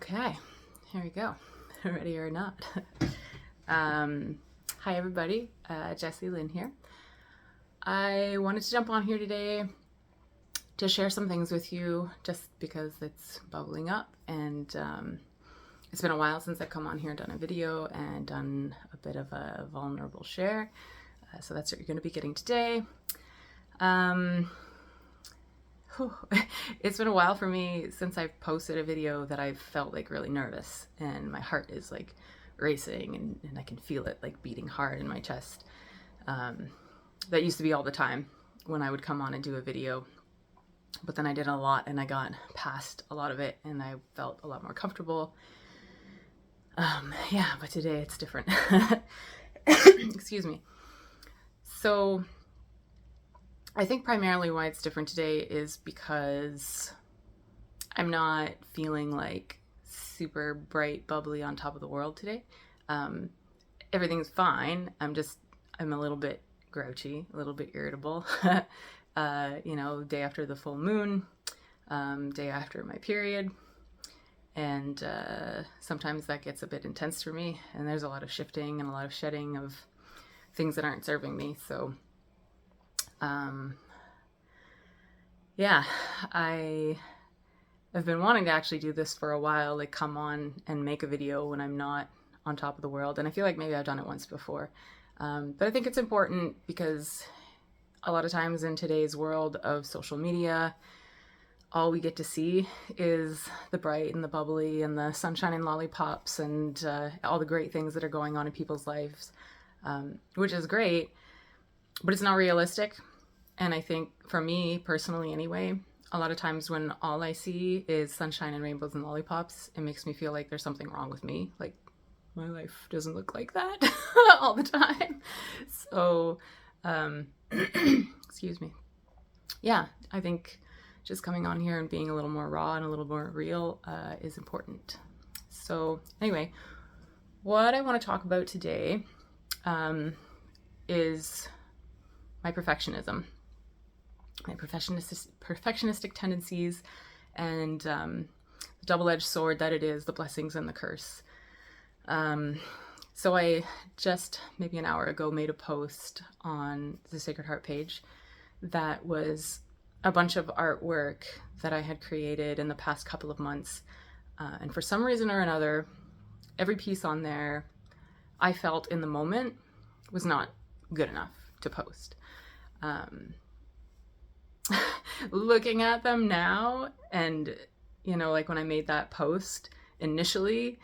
Okay, here we go. Ready or not. Hi everybody, Jesse-Lynn here. I wanted to jump on here today to share some things with you just because it's bubbling up, and it's been a while since I've come on here and done a video and done a bit of a vulnerable share. So that's what you're going to be getting today. It's been a while for me since I've posted a video that I've felt like really nervous, and my heart is like racing, and I can feel it like beating hard in my chest. That used to be all the time when I would come on and do a video, but then I did a lot and I got past a lot of it and I felt a lot more comfortable. But today it's different. Excuse me. So I think primarily why it's different today is because I'm not feeling like super bright, bubbly on top of the world today. Everything's fine. I'm a little bit grouchy, a little bit irritable. Day after the full moon, day after my period. And sometimes that gets a bit intense for me. And there's a lot of shifting and a lot of shedding of things that aren't serving me. So I have been wanting to actually do this for a while, like come on and make a video when I'm not on top of the world. And I feel like maybe I've done it once before. But I think it's important because a lot of times in today's world of social media, all we get to see is the bright and the bubbly and the sunshine and lollipops and all the great things that are going on in people's lives, which is great, but it's not realistic. And I think for me personally anyway, a lot of times when all I see is sunshine and rainbows and lollipops, it makes me feel like there's something wrong with me. Like my life doesn't look like that all the time. So, excuse me. Yeah, I think just coming on here and being a little more raw and a little more real is important. So anyway, what I want to talk about today is my perfectionism. My perfectionistic tendencies, and the double-edged sword that it is, the blessings and the curse. So I just maybe an hour ago made a post on the Sacred Heart page that was a bunch of artwork that I had created in the past couple of months. And for some reason or another, every piece on there I felt in the moment was not good enough to post. Looking at them now, and like when I made that post initially,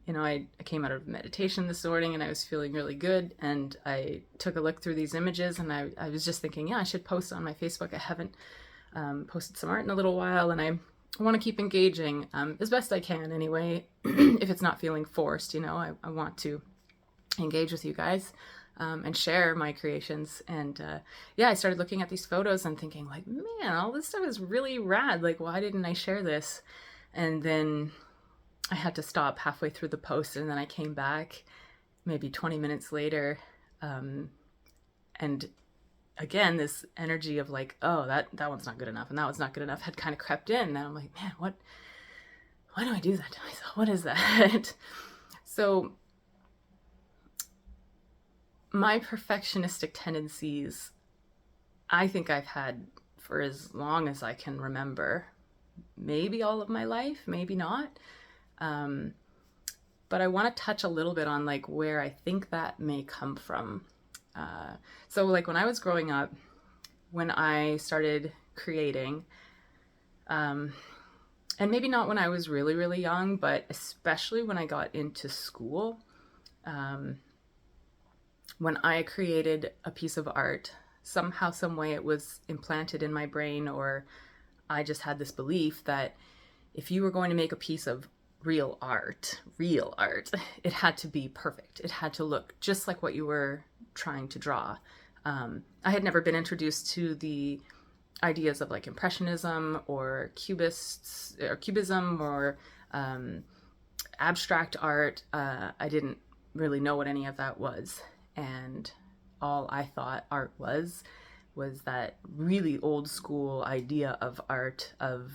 I came out of meditation this morning and I was feeling really good, and I took a look through these images and I was just thinking, yeah, I should post on my Facebook. I haven't posted some art in a little while, and I want to keep engaging as best I can anyway. If it's not feeling forced, I want to engage with you guys and share my creations. And I started looking at these photos and thinking like, man, all this stuff is really rad. Like, why didn't I share this? And then I had to stop halfway through the post, and then I came back maybe 20 minutes later, and again this energy of like, oh, that one's not good enough and that one's not good enough had kind of crept in, and I'm like, man, why do I do that to myself? What is that? So my perfectionistic tendencies, I think I've had for as long as I can remember. Maybe all of my life, maybe not. But I want to touch a little bit on like where I think that may come from. So like when I was growing up, when I started creating, and maybe not when I was really, really young, but especially when I got into school, when I created a piece of art, somehow, some way it was implanted in my brain, or I just had this belief that if you were going to make a piece of real art, it had to be perfect. It had to look just like what you were trying to draw. I had never been introduced to the ideas of like Impressionism or Cubism or abstract art. I didn't really know what any of that was. And all I thought art was that really old school idea of art, of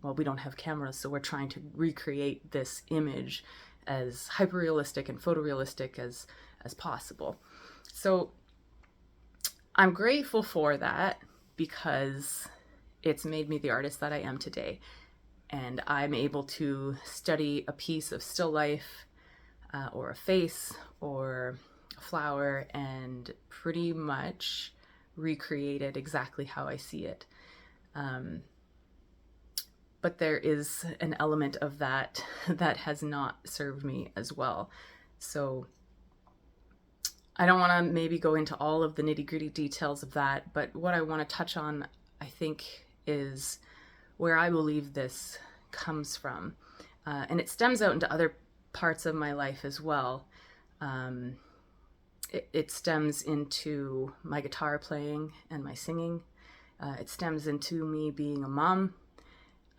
well, we don't have cameras, so we're trying to recreate this image as hyper-realistic and photorealistic as possible. So I'm grateful for that because it's made me the artist that I am today. And I'm able to study a piece of still life or a face or a flower and pretty much recreate it exactly how I see it. But there is an element of that that has not served me as well. So I don't want to maybe go into all of the nitty-gritty details of that, but what I want to touch on, I think, is where I believe this comes from. And it stems out into other parts of my life as well. It stems into my guitar playing and my singing. It stems into me being a mom.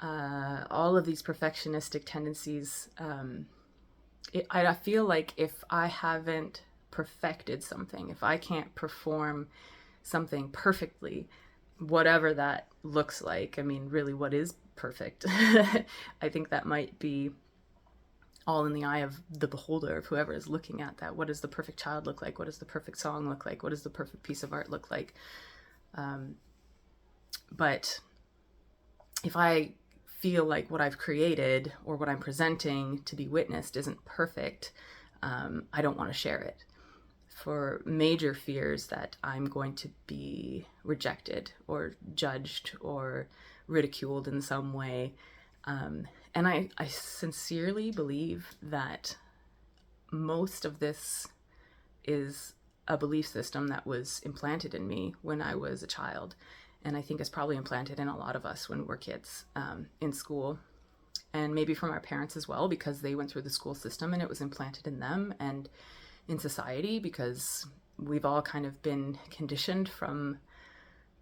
All of these perfectionistic tendencies. I feel like if I haven't perfected something, if I can't perform something perfectly, whatever that looks like, I mean, really, what is perfect? I think that might be all in the eye of the beholder, of whoever is looking at that. What does the perfect child look like? What does the perfect song look like? What does the perfect piece of art look like? But if I feel like what I've created or what I'm presenting to be witnessed isn't perfect, I don't want to share it, for major fears that I'm going to be rejected or judged or ridiculed in some way. And I sincerely believe that most of this is a belief system that was implanted in me when I was a child. And I think it's probably implanted in a lot of us when we're kids, in school, and maybe from our parents as well, because they went through the school system and it was implanted in them, and in society because we've all kind of been conditioned from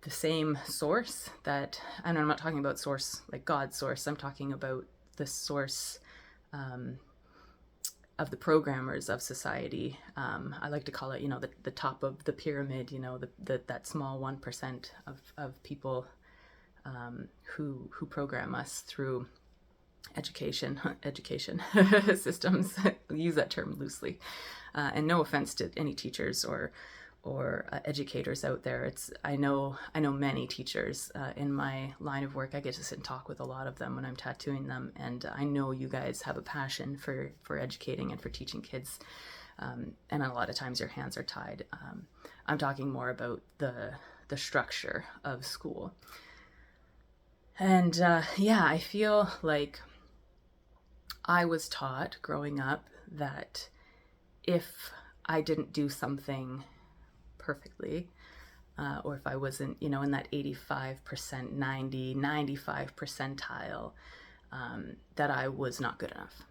the same source that, and I'm not talking about source like God's source, I'm talking about the source of the programmers of society. I like to call it, the top of the pyramid, that small 1% of people who program us through education systems. Use that term loosely, and no offense to any teachers or educators out there. I know many teachers in my line of work. I get to sit and talk with a lot of them when I'm tattooing them, and I know you guys have a passion for educating and for teaching kids, and a lot of times your hands are tied. I'm talking more about the structure of school, and I feel like I was taught growing up that if I didn't do something perfectly, or if I wasn't, in that 85%, 90, 95 percentile, that I was not good enough,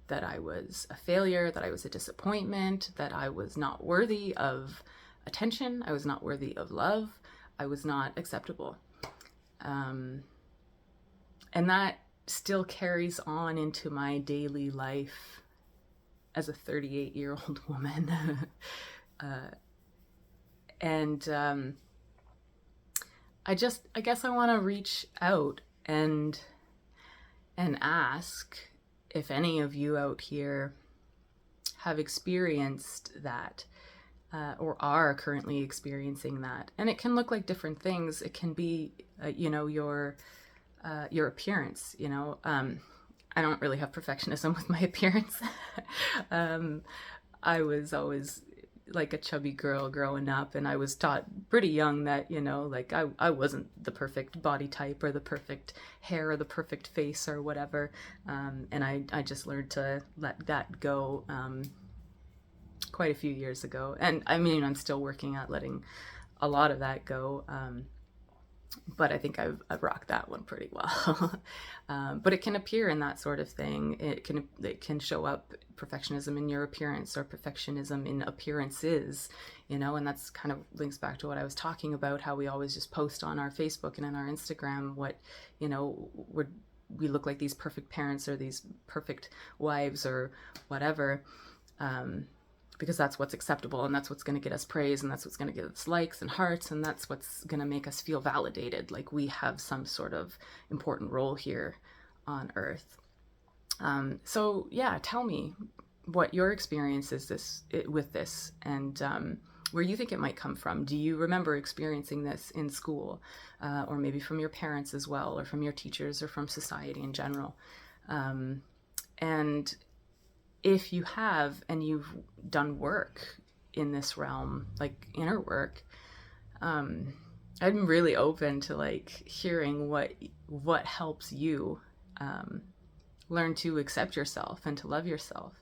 that I was a failure, that I was a disappointment, that I was not worthy of attention, I was not worthy of love, I was not acceptable. And that still carries on into my daily life as a 38-year-old woman. And I guess I want to reach out and ask if any of you out here have experienced that, or are currently experiencing that. And it can look like different things. It can be, your appearance. I don't really have perfectionism with my appearance. I was always like a chubby girl growing up, and I was taught pretty young that, I wasn't the perfect body type or the perfect hair or the perfect face or whatever. And I just learned to let that go quite a few years ago. And I mean, I'm still working at letting a lot of that go. But I think I've rocked that one pretty well. But it can appear in that sort of thing. It can show up, perfectionism in your appearance or perfectionism in appearances, and that's kind of links back to what I was talking about, how we always just post on our Facebook and in our Instagram what, we look like these perfect parents or these perfect wives or whatever. Because that's what's acceptable, and that's what's going to get us praise, and that's what's going to get us likes and hearts, and that's what's going to make us feel validated, like we have some sort of important role here on earth. So yeah, tell me what your experience is with this, and where you think it might come from. Do you remember experiencing this in school, or maybe from your parents as well, or from your teachers, or from society in general? And if you have, and you've done work in this realm, like inner work, I'm really open to like hearing what helps you learn to accept yourself and to love yourself.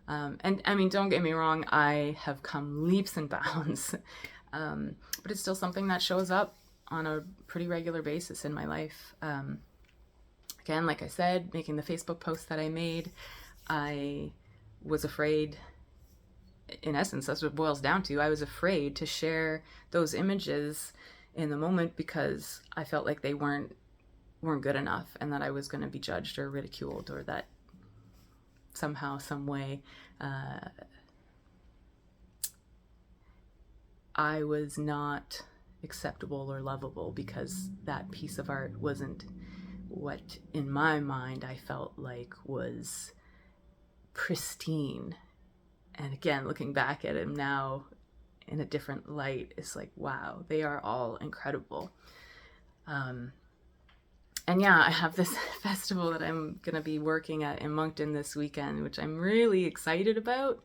And I mean, don't get me wrong, I have come leaps and bounds, but it's still something that shows up on a pretty regular basis in my life. Again, like I said, making the Facebook post that I made, I was afraid, in essence, that's what it boils down to. I was afraid to share those images in the moment because I felt like they weren't good enough, and that I was going to be judged or ridiculed, or that somehow, some way, I was not acceptable or lovable because that piece of art wasn't what, in my mind, I felt like was pristine. And again, looking back at it now in a different light, it's like, wow, they are all incredible. And yeah, I have this festival that I'm going to be working at in Moncton this weekend, which I'm really excited about,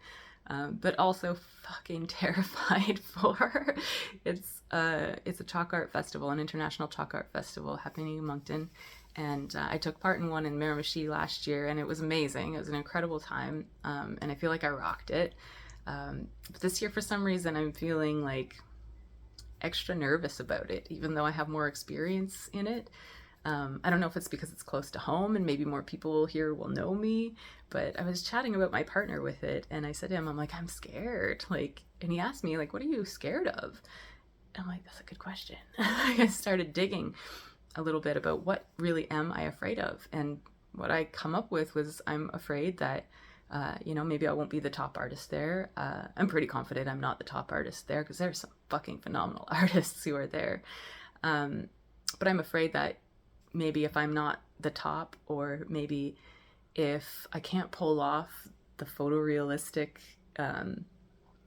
but also fucking terrified for. It's a chalk art festival, an international chalk art festival happening in Moncton. And I took part in one in Miramichi last year, and it was amazing. It was an incredible time, and I feel like I rocked it. But this year, for some reason, I'm feeling like extra nervous about it, even though I have more experience in it. I don't know if it's because it's close to home and maybe more people here will know me, but I was chatting about my partner with it, and I said to him, I'm like, I'm scared. Like, and he asked me, like, what are you scared of? And I'm like, that's a good question. I started digging a little bit about what really am I afraid of, and what I come up with was I'm afraid that maybe I won't be the top artist there. I'm pretty confident I'm not the top artist there because there's some fucking phenomenal artists who are there, but I'm afraid that maybe if I'm not the top, or maybe if I can't pull off the photorealistic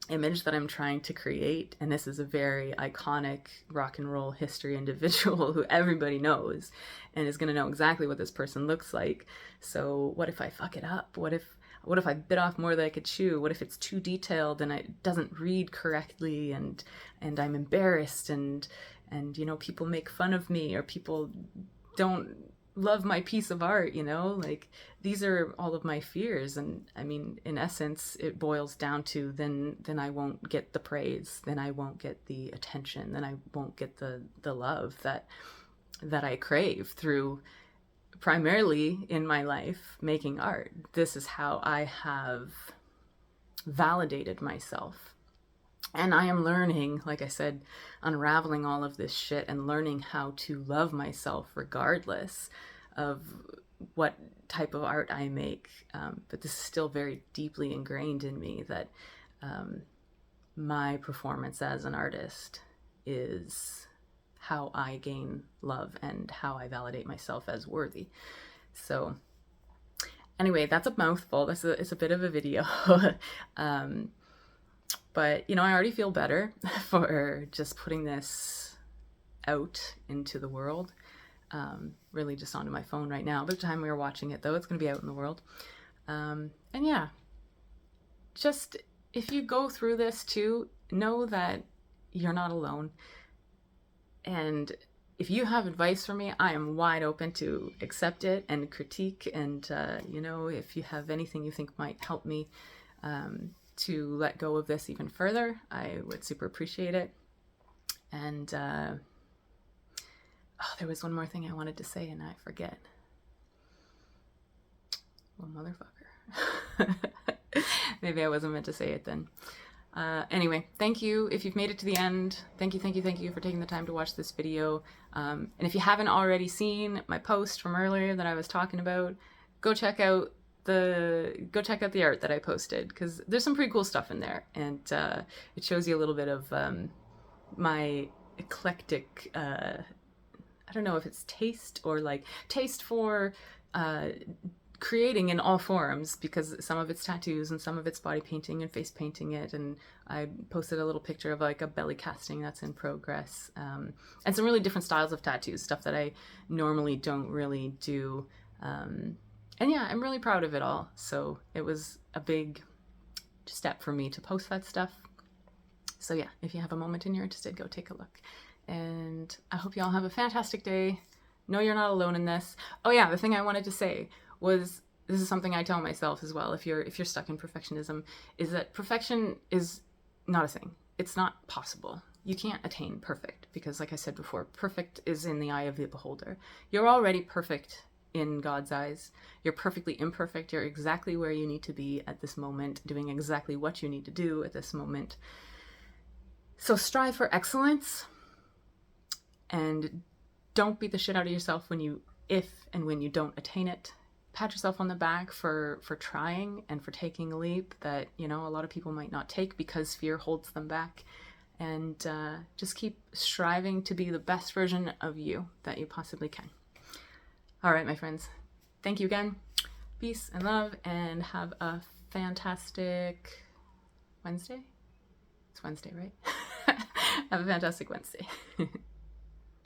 image that I'm trying to create, and this is a very iconic rock and roll history individual who everybody knows and is going to know exactly what this person looks like. So what if I fuck it up? What if I bit off more than I could chew? What if it's too detailed and it doesn't read correctly, and I'm embarrassed, and people make fun of me, or people don't love my piece of art, like these are all of my fears. And I mean, in essence, it boils down to then I won't get the praise, then I won't get the attention, then I won't get the love that I crave through, primarily in my life, making art. This is how I have validated myself. And I am learning, like I said, unraveling all of this shit and learning how to love myself regardless of what type of art I make. But this is still very deeply ingrained in me that my performance as an artist is how I gain love and how I validate myself as worthy. So anyway, that's a mouthful. It's a bit of a video. But, I already feel better for just putting this out into the world. Really just onto my phone right now. By the time we were watching it, though, it's going to be out in the world. And yeah, just if you go through this too, know that you're not alone. And if you have advice for me, I am wide open to accept it and critique. And, if you have anything you think might help me, to let go of this even further, I would super appreciate it. And there was one more thing I wanted to say and I forget. Well, motherfucker. Maybe I wasn't meant to say it then. Anyway, thank you. If you've made it to the end, thank you for taking the time to watch this video. And if you haven't already seen my post from earlier that I was talking about, go check out the art that I posted, because there's some pretty cool stuff in there, and it shows you a little bit of my eclectic, I don't know if it's taste or like taste for creating in all forms, because some of it's tattoos and some of it's body painting and face painting it. And I posted a little picture of like a belly casting that's in progress, and some really different styles of tattoos, stuff that I normally don't really do. And yeah, I'm really proud of it all. So it was a big step for me to post that stuff. So yeah, if you have a moment and you're interested, go take a look. And I hope you all have a fantastic day. No, you're not alone in this. Oh yeah, the thing I wanted to say was, this is something I tell myself as well, if you're stuck in perfectionism, is that perfection is not a thing. It's not possible. You can't attain perfect, because like I said before, perfect is in the eye of the beholder. You're already perfect in God's eyes. You're perfectly imperfect. You're exactly where you need to be at this moment, doing exactly what you need to do at this moment. So strive for excellence, and don't beat the shit out of yourself when you don't attain it. Pat yourself on the back for trying and for taking a leap that, a lot of people might not take because fear holds them back. And just keep striving to be the best version of you that you possibly can. All right, my friends. Thank you again. Peace and love, and have a fantastic Wednesday. It's Wednesday, right? Have a fantastic Wednesday.